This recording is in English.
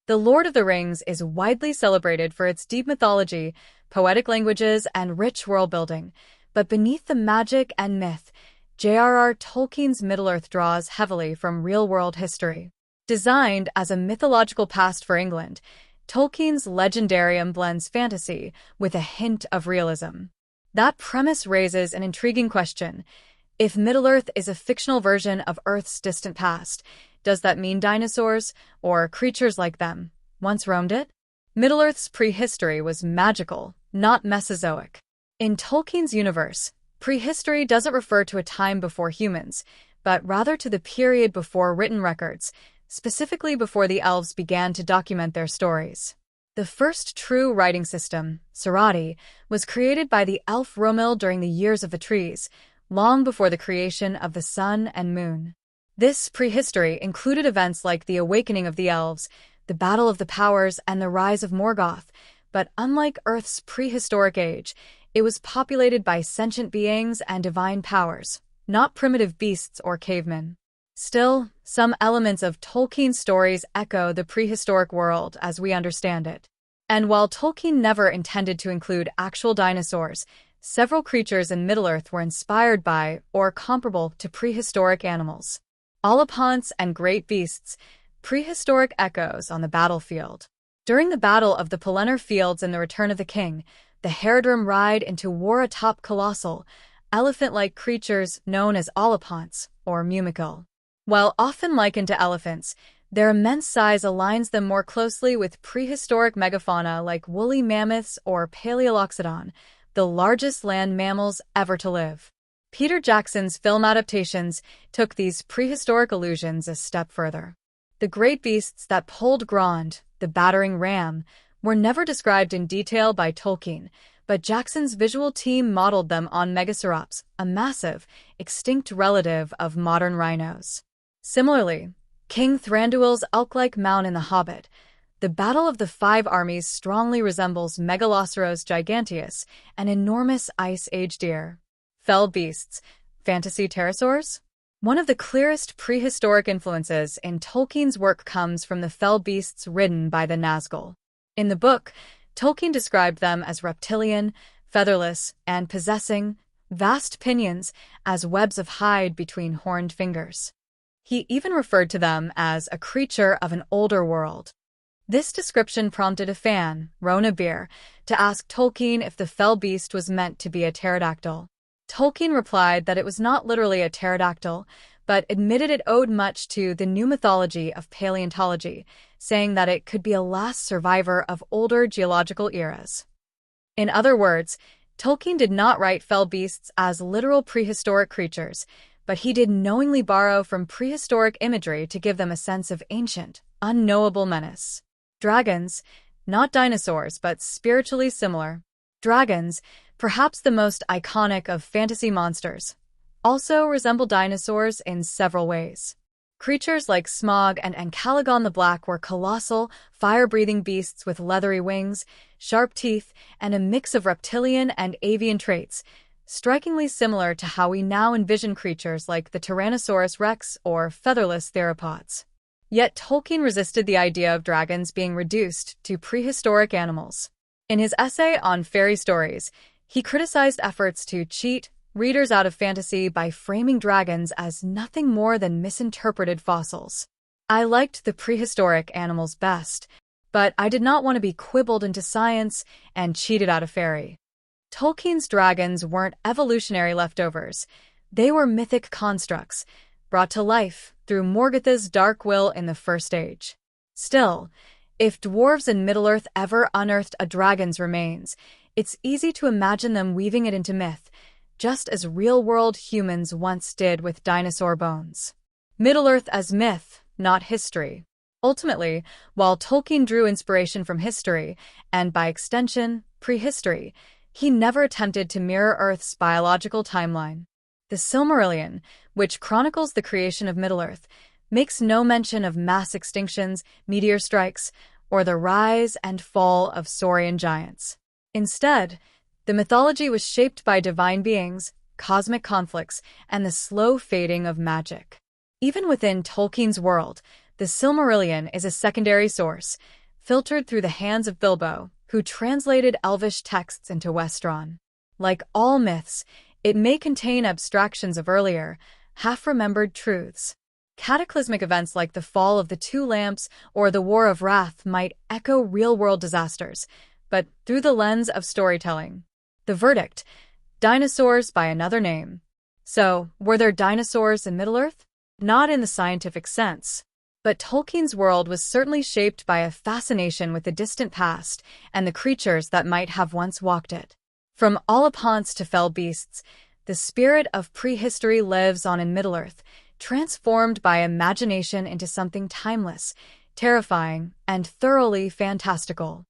The Lord of the Rings is widely celebrated for its deep mythology, poetic languages, and rich world-building, but beneath the magic and myth, J.R.R. Tolkien's Middle-earth draws heavily from real-world history. Designed as a mythological past for England, Tolkien's legendarium blends fantasy with a hint of realism. That premise raises an intriguing question. If Middle-earth is a fictional version of Earth's distant past, does that mean dinosaurs, or creatures like them, once roamed it? Middle-earth's prehistory was magical, not Mesozoic. In Tolkien's universe, prehistory doesn't refer to a time before humans, but rather to the period before written records, specifically before the elves began to document their stories. The first true writing system, Serati, was created by the elf Romil during the Years of the Trees, long before the creation of the sun and moon. This prehistory included events like the awakening of the elves, the Battle of the Powers, and the rise of Morgoth, but unlike Earth's prehistoric age, it was populated by sentient beings and divine powers, not primitive beasts or cavemen. Still, some elements of Tolkien's stories echo the prehistoric world as we understand it. And while Tolkien never intended to include actual dinosaurs, several creatures in Middle-earth were inspired by or comparable to prehistoric animals. Olaponts and great beasts, prehistoric echoes on the battlefield. During the Battle of the Pelennor Fields in The Return of the King, the Haradrim ride into war atop colossal, elephant-like creatures known as Olaponts, or Mumikil. While often likened to elephants, their immense size aligns them more closely with prehistoric megafauna like woolly mammoths or Paleoloxodon, the largest land mammals ever to live. Peter Jackson's film adaptations took these prehistoric allusions a step further. The great beasts that pulled Grond, the battering ram, were never described in detail by Tolkien, but Jackson's visual team modeled them on Megacerops, a massive, extinct relative of modern rhinos. Similarly, King Thranduil's elk-like mount in The Hobbit, the Battle of the Five Armies strongly resembles Megaloceros giganteus, an enormous Ice Age deer. Fell beasts, fantasy pterosaurs? One of the clearest prehistoric influences in Tolkien's work comes from the fell beasts ridden by the Nazgul. In the book, Tolkien described them as reptilian, featherless, and possessing vast pinions as webs of hide between horned fingers. He even referred to them as a creature of an older world. This description prompted a fan, Rona Beer, to ask Tolkien if the fell beast was meant to be a pterodactyl. Tolkien replied that it was not literally a pterodactyl, but admitted it owed much to the new mythology of paleontology, saying that it could be a last survivor of older geological eras. In other words, Tolkien did not write fell beasts as literal prehistoric creatures, but he did knowingly borrow from prehistoric imagery to give them a sense of ancient, unknowable menace. Dragons, not dinosaurs but spiritually similar. Dragons, perhaps the most iconic of fantasy monsters, also resemble dinosaurs in several ways. Creatures like Smaug and Calagon the Black were colossal, fire-breathing beasts with leathery wings, sharp teeth, and a mix of reptilian and avian traits, strikingly similar to how we now envision creatures like the Tyrannosaurus rex or featherless theropods. Yet Tolkien resisted the idea of dragons being reduced to prehistoric animals. In his essay on fairy stories, he criticized efforts to cheat readers out of fantasy by framing dragons as nothing more than misinterpreted fossils. I liked the prehistoric animals best, but I did not want to be quibbled into science and cheated out of fairy. Tolkien's dragons weren't evolutionary leftovers. They were mythic constructs, brought to life through Morgoth's dark will in the First Age. Still, if dwarves in Middle-earth ever unearthed a dragon's remains, it's easy to imagine them weaving it into myth, just as real-world humans once did with dinosaur bones. Middle-earth as myth, not history. Ultimately, while Tolkien drew inspiration from history, and by extension, prehistory, he never attempted to mirror Earth's biological timeline. The Silmarillion, which chronicles the creation of Middle-earth, makes no mention of mass extinctions, meteor strikes, or the rise and fall of saurian giants. Instead, the mythology was shaped by divine beings, cosmic conflicts, and the slow fading of magic. Even within Tolkien's world, The Silmarillion is a secondary source, filtered through the hands of Bilbo, who translated Elvish texts into Westron. Like all myths, it may contain abstractions of earlier, half-remembered truths. Cataclysmic events like the fall of the Two Lamps or the War of Wrath might echo real-world disasters, but through the lens of storytelling. The verdict: dinosaurs by another name. So, were there dinosaurs in Middle-earth? Not in the scientific sense. But Tolkien's world was certainly shaped by a fascination with the distant past and the creatures that might have once walked it. From Olipants to fell beasts, the spirit of prehistory lives on in Middle-earth, transformed by imagination into something timeless, terrifying, and thoroughly fantastical.